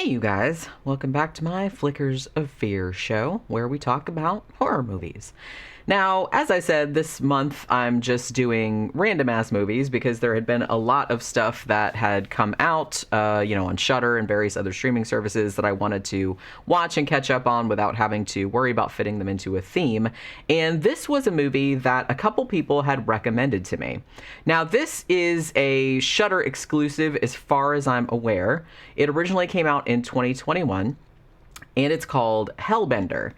Hey you guys, welcome back to my Flickers of Fear show where we talk about horror movies. Now, as I said, this month I'm just doing random ass movies because there had been a lot of stuff that had come out, on Shudder and various other streaming services that I wanted to watch and catch up on without having to worry about fitting them into a theme. And this was a movie that a couple people had recommended to me. Now, this is a Shudder exclusive as far as I'm aware. It originally came out in 2021, and it's called Hellbender.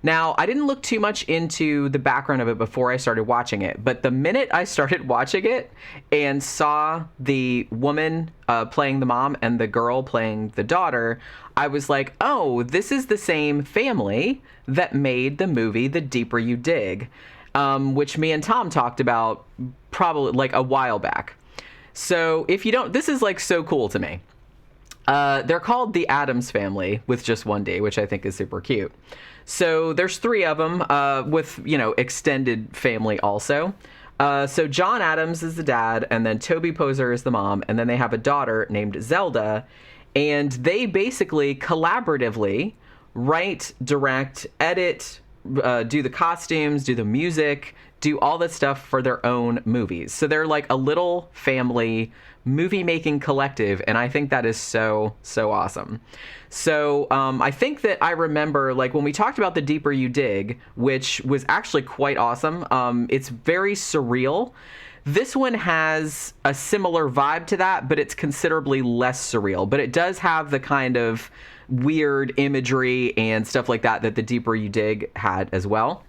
Now, I didn't look too much into the background of it before I started watching it, but the minute I started watching it and saw the woman playing the mom and the girl playing the daughter, I was like, oh, this is the same family that made the movie The Deeper You Dig, which me and Tom talked about probably like a while back. So if you don't, this is like so cool to me. They're called the Addams Family with just one D, which I think is super cute. So there's three of them with, extended family also. So John Adams is the dad, and then Toby Poser is the mom, and then they have a daughter named Zelda, and they basically collaboratively write, direct, edit, do the costumes, do the music, do all that stuff for their own movies. So they're like a little family movie-making collective, and I think that is so, so awesome. So I think that I remember, like, when we talked about The Deeper You Dig, which was actually quite awesome, it's very surreal. This one has a similar vibe to that, but it's considerably less surreal. But it does have the kind of weird imagery and stuff like that that The Deeper You Dig had as well.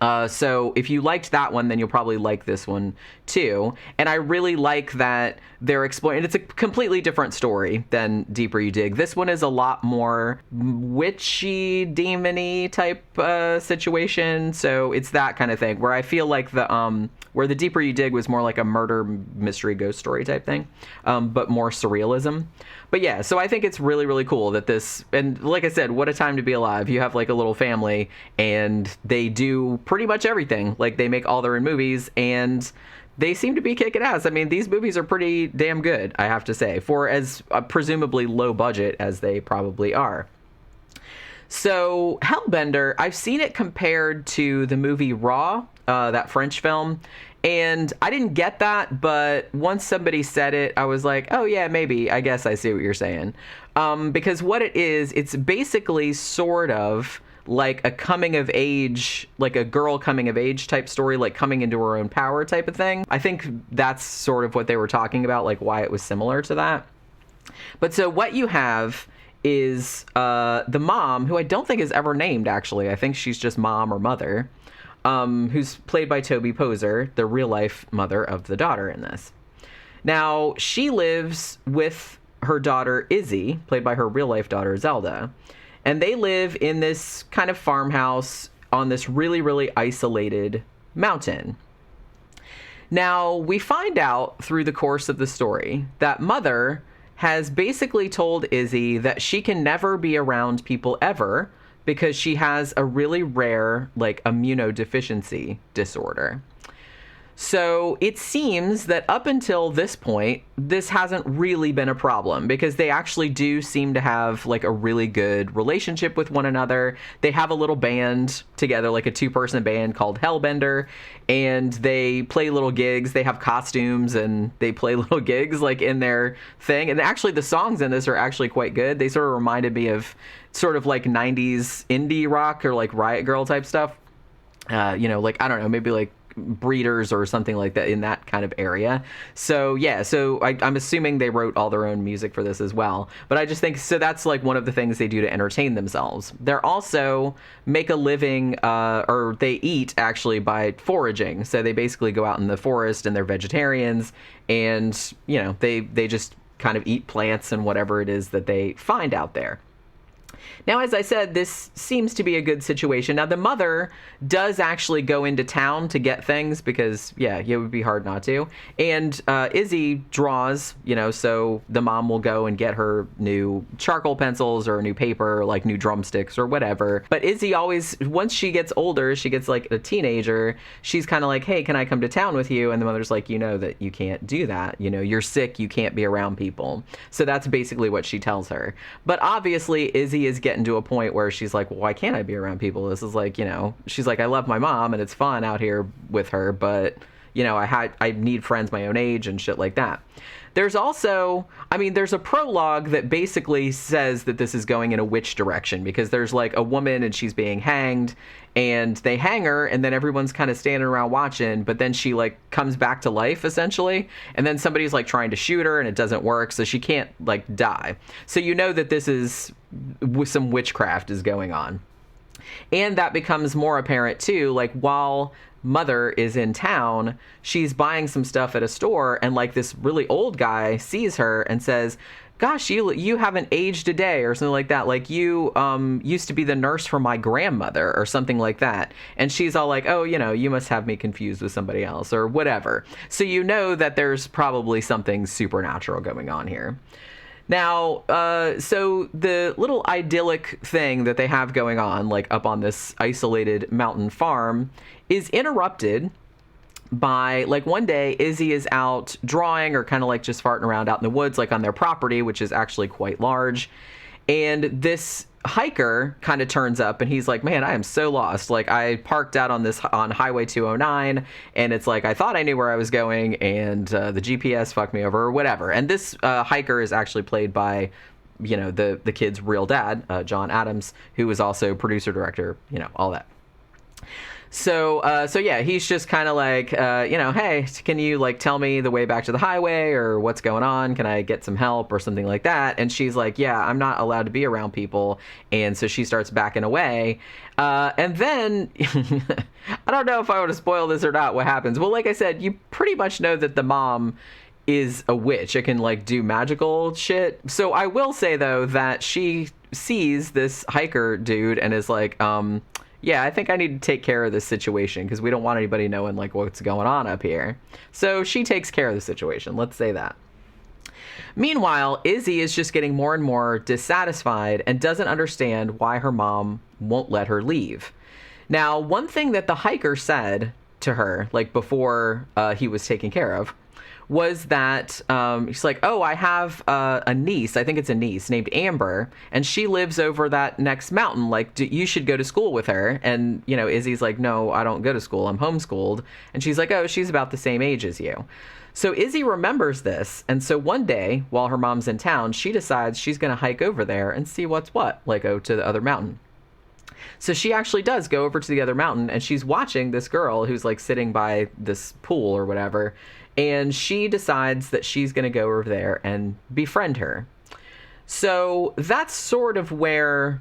So if you liked that one, then you'll probably like this one too. And I really like that they're exploring, it's a completely different story than Deeper You Dig. This one is a lot more witchy, demon-y type situation. So it's that kind of thing where I feel like where The Deeper You Dig was more like a murder mystery ghost story type thing, but more surrealism. But yeah, so I think it's really, really cool that this, and like I said, what a time to be alive. You have like a little family and they do pretty much everything. Like they make all their own movies and they seem to be kicking ass. I mean, these movies are pretty damn good, I have to say, for as presumably low budget as they probably are. So Hellbender, I've seen it compared to the movie Raw, that French film. And I didn't get that, but once somebody said it, I was like, oh yeah, maybe, I guess I see what you're saying. Because what it is, it's basically sort of like a coming of age, like a girl coming of age type story, like coming into her own power type of thing. I think that's sort of what they were talking about, like why it was similar to that. But so what you have is the mom, who I don't think is ever named, actually. I think she's just mom or mother. Who's played by Toby Poser, the real-life mother of the daughter in this. Now, she lives with her daughter, Izzy, played by her real-life daughter, Zelda. And they live in this kind of farmhouse on this really, really isolated mountain. Now, we find out through the course of the story that Mother has basically told Izzy that she can never be around people ever because she has a really rare, like, immunodeficiency disorder. So it seems that up until this point, this hasn't really been a problem because they actually do seem to have like a really good relationship with one another. They have a little band together, like a 2-person band called Hellbender, and they play little gigs. They have costumes and they play little gigs like in their thing. And actually the songs in this are actually quite good. They sort of reminded me of sort of like 90s indie rock or like Riot Girl type stuff. Like, I don't know, maybe like Breeders or something like that in that kind of area. So yeah, so I'm assuming they wrote all their own music for this as well. But I just think, so that's like one of the things they do to entertain themselves. They're also make a living, or they eat actually by foraging. So they basically go out in the forest and they're vegetarians and, they just kind of eat plants and whatever it is that they find out there. Now, as I said, this seems to be a good situation. Now, the mother does actually go into town to get things because, yeah, it would be hard not to. And Izzy draws, so the mom will go and get her new charcoal pencils or new paper, like new drumsticks or whatever. But Izzy always, once she gets older, she gets like a teenager, she's kind of like, hey, can I come to town with you? And the mother's like, that you can't do that. You're sick, you can't be around people. So that's basically what she tells her. But obviously, Izzy is getting to a point where she's like, well, why can't I be around people? This is like, she's like, I love my mom and it's fun out here with her, but I need friends my own age and shit like that. There's also, there's a prologue that basically says that this is going in a witch direction, because there's like a woman and she's being hanged and they hang her and then everyone's kind of standing around watching, but then she like comes back to life essentially. And then somebody's like trying to shoot her and it doesn't work. So she can't like die. So that this is some witchcraft is going on. And that becomes more apparent too, like while mother is in town, she's buying some stuff at a store and like this really old guy sees her and says, gosh, you haven't aged a day or something like that. Like you used to be the nurse for my grandmother or something like that. And she's all like, oh, you must have me confused with somebody else or whatever. So that there's probably something supernatural going on here. Now, so the little idyllic thing that they have going on, like up on this isolated mountain farm, is interrupted by, like, one day Izzy is out drawing or kind of like just farting around out in the woods, like on their property, which is actually quite large. And this hiker kind of turns up and he's like, man, I am so lost. Like, I parked out on Highway 209 and it's like, I thought I knew where I was going and the GPS fucked me over or whatever. And this hiker is actually played by, the kid's real dad, John Adams, who was also producer, director, all that. So yeah, he's just kind of like, hey, can you like tell me the way back to the highway or what's going on? Can I get some help or something like that? And she's like, yeah, I'm not allowed to be around people. And so she starts backing away. And then I don't know if I want to spoil this or not, what happens. Well, like I said, you pretty much know that the mom is a witch. It can like do magical shit. So I will say though that she sees this hiker dude and is like, yeah, I think I need to take care of this situation because we don't want anybody knowing like what's going on up here. So she takes care of the situation. Let's say that. Meanwhile, Izzy is just getting more and more dissatisfied and doesn't understand why her mom won't let her leave. Now, one thing that the hiker said to her, like before he was taken care of, was that she's like, oh, I have a niece, I think it's a niece, named Amber, and she lives over that next mountain. Like, you should go to school with her. And, Izzy's like, no, I don't go to school. I'm homeschooled. And she's like, oh, she's about the same age as you. So Izzy remembers this. And so one day, while her mom's in town, she decides she's going to hike over there and see what's what, like go to the other mountain. So she actually does go over to the other mountain and she's watching this girl who's like sitting by this pool or whatever. And she decides that she's going to go over there and befriend her. So that's sort of where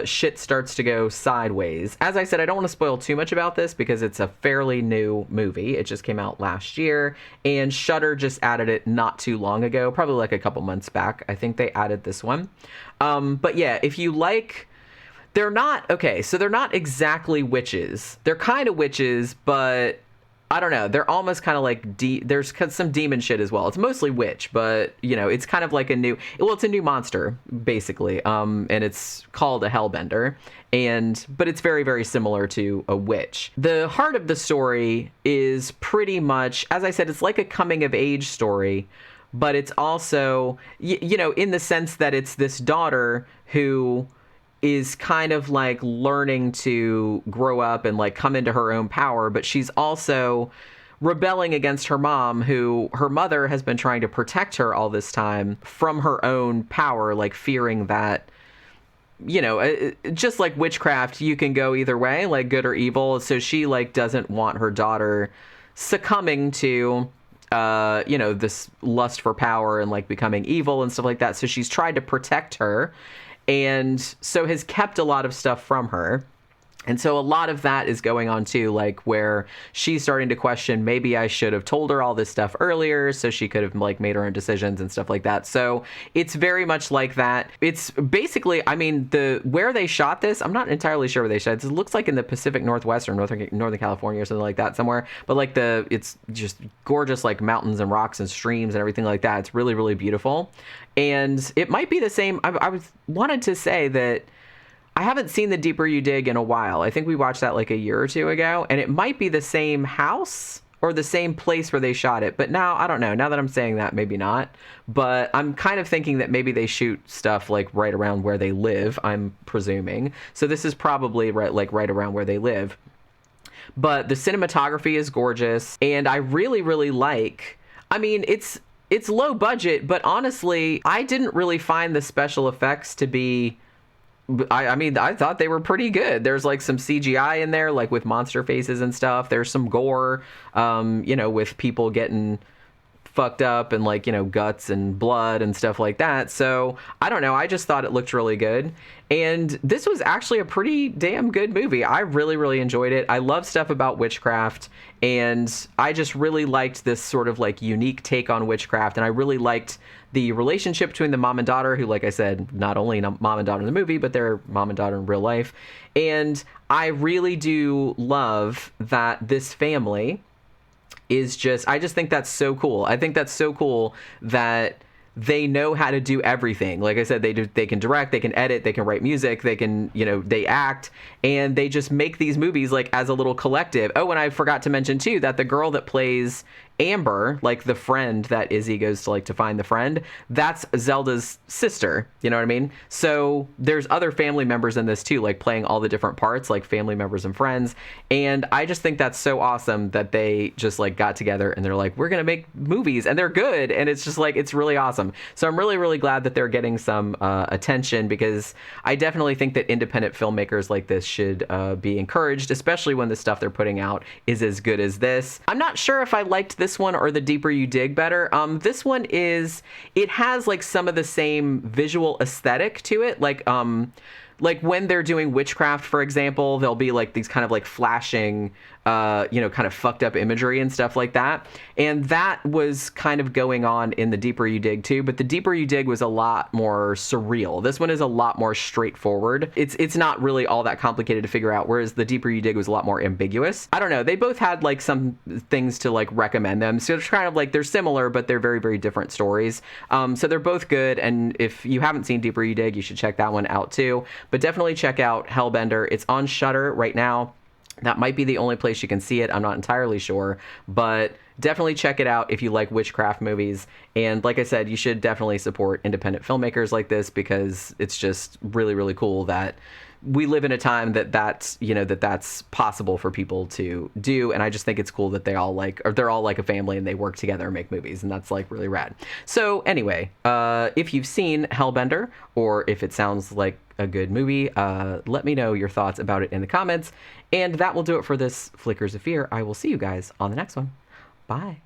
shit starts to go sideways. As I said, I don't want to spoil too much about this because it's a fairly new movie. It just came out last year, and Shudder just added it not too long ago, probably like a couple months back. I think they added this one. But yeah, if you like... They're not... Okay, so they're not exactly witches. They're kind of witches, but... I don't know. They're almost kind of like there's some demon shit as well. It's mostly witch, but it's kind of like it's a new monster basically. And it's called a Hellbender, but it's very, very similar to a witch. The heart of the story is pretty much, as I said, it's like a coming of age story, but it's also, in the sense that it's this daughter who is kind of like learning to grow up and like come into her own power, but she's also rebelling against her mom, who her mother has been trying to protect her all this time from her own power, like fearing that, just like witchcraft, you can go either way, like good or evil. So she like doesn't want her daughter succumbing to this lust for power and like becoming evil and stuff like that. So she's tried to protect her, and so has kept a lot of stuff from her. And so a lot of that is going on too, like where she's starting to question, maybe I should have told her all this stuff earlier so she could have like made her own decisions and stuff like that. So it's very much like that. It's basically, I mean, where they shot this, I'm not entirely sure where they shot it. It looks like in the Pacific Northwest or Northern California or something like that somewhere. But like it's just gorgeous, like mountains and rocks and streams and everything like that. It's really, really beautiful. And it might be the same. I wanted to say that I haven't seen The Deeper You Dig in a while. I think we watched that like a year or two ago, and it might be the same house or the same place where they shot it. But now, I don't know. Now that I'm saying that, maybe not. But I'm kind of thinking that maybe they shoot stuff like right around where they live, I'm presuming. So this is probably right around where they live. But the cinematography is gorgeous, and I really, really like... I mean, it's low budget, but honestly, I didn't really find the special effects to be... I mean, I thought they were pretty good. There's like some CGI in there, like with monster faces and stuff. There's some gore, with people getting fucked up and like, guts and blood and stuff like that. So I don't know. I just thought it looked really good. And this was actually a pretty damn good movie. I really, really enjoyed it. I love stuff about witchcraft, and I just really liked this sort of like unique take on witchcraft. And I really liked the relationship between the mom and daughter, who, like I said, not only mom and daughter in the movie, but they're mom and daughter in real life. And I really do love that this family is I just think that's so cool. I think that's so cool that they know how to do everything. Like I said, they can direct, they can edit, they can write music, they can, they act, and they just make these movies like as a little collective. Oh, and I forgot to mention too that the girl that plays Amber, like the friend that Izzy goes to like to find the friend, that's Zelda's sister. You know what I mean? So there's other family members in this too, like playing all the different parts, like family members and friends. And I just think that's so awesome that they just like got together and they're like, we're going to make movies, and they're good. And it's just like, it's really awesome. So I'm really, really glad that they're getting some attention, because I definitely think that independent filmmakers like this should be encouraged, especially when the stuff they're putting out is as good as this. I'm not sure if I liked this one or The Deeper You Dig better. This one it has like some of the same visual aesthetic to it. Like when they're doing witchcraft, for example, there'll be like these kind of like flashing, kind of fucked up imagery and stuff like that. And that was kind of going on in The Deeper You Dig too, but The Deeper You Dig was a lot more surreal. This one is a lot more straightforward. It's not really all that complicated to figure out, whereas The Deeper You Dig was a lot more ambiguous. I don't know. They both had like some things to like recommend them. So it's kind of like they're similar, but they're very, very different stories. So they're both good. And if you haven't seen Deeper You Dig, you should check that one out too. But definitely check out Hellbender. It's on Shudder right now. That might be the only place you can see it. I'm not entirely sure, but definitely check it out if you like witchcraft movies. And like I said, you should definitely support independent filmmakers like this, because it's just really, really cool that we live in a time that's possible for people to do. And I just think it's cool that they're all like a family and they work together and make movies. And that's like really rad. So anyway, if you've seen Hellbender, or if it sounds like a good movie, let me know your thoughts about it in the comments. And that will do it for this Flickers of Fear. I will see you guys on the next one. Bye.